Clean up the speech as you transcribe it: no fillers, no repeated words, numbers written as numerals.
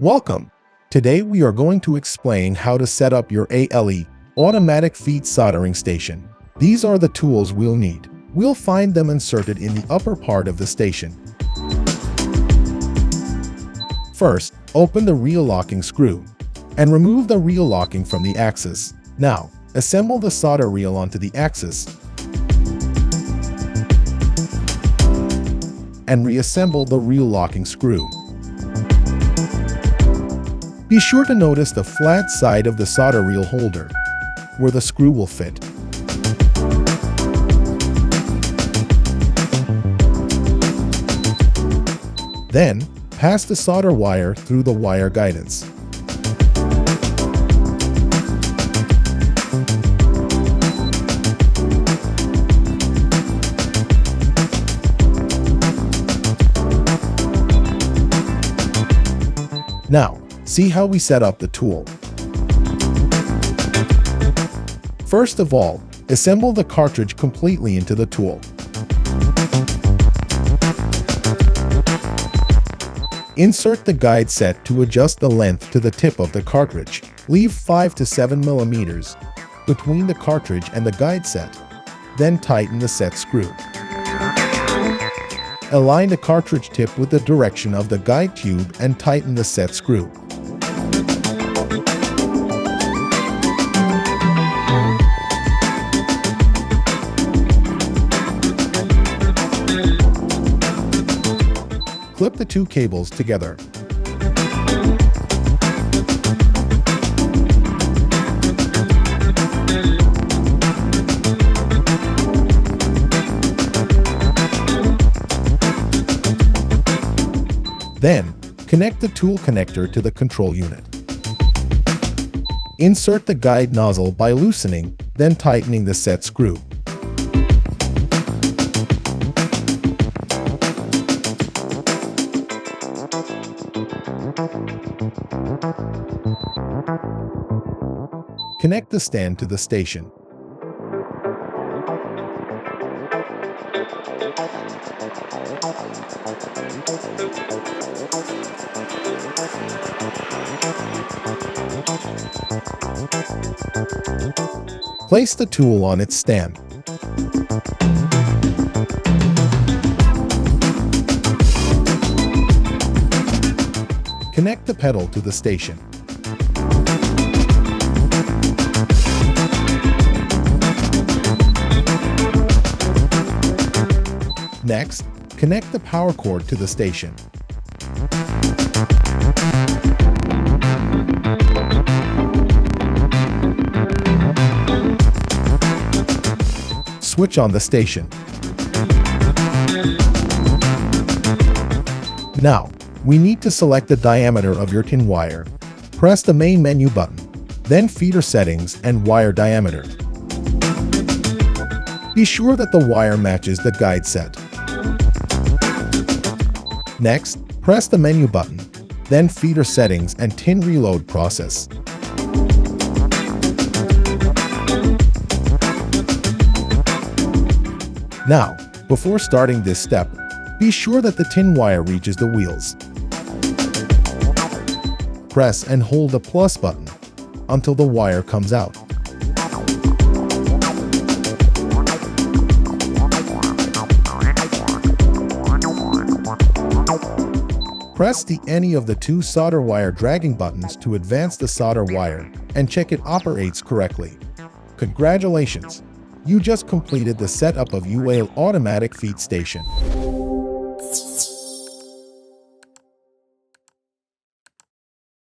Welcome! Today we are going to explain how to set up your ALE, automatic feed soldering station. These are the tools we'll need. We'll find them inserted in the upper part of the station. First, open the reel locking screw and remove the reel locking from the axis. Now, assemble the solder reel onto the axis and reassemble the reel locking screw. Be sure to notice the flat side of the solder reel holder, where the screw will fit. Then, pass the solder wire through the wire guidance. Now, see how we set up the tool. First of all, assemble the cartridge completely into the tool. Insert the guide set to adjust the length to the tip of the cartridge. Leave 5 to 7 millimeters between the cartridge and the guide set. Then tighten the set screw. Align the cartridge tip with the direction of the guide tube and tighten the set screw. Clip the two cables together. Then, connect the tool connector to the control unit. Insert the guide nozzle by loosening, then tightening the set screw. Connect the stand to the station. Place the tool on its stand. Connect the pedal to the station. Next, connect the power cord to the station. Switch on the station. Now, we need to select the diameter of your tin wire. Press the main menu button, then feeder settings and wire diameter. Be sure that the wire matches the guide set. Next, press the menu button, then feeder settings and tin reload process. Now, before starting this step, be sure that the tin wire reaches the wheels. Press and hold the plus button until the wire comes out. Press any of the two solder wire dragging buttons to advance the solder wire and check it operates correctly. Congratulations! You just completed the setup of UAL automatic feed station.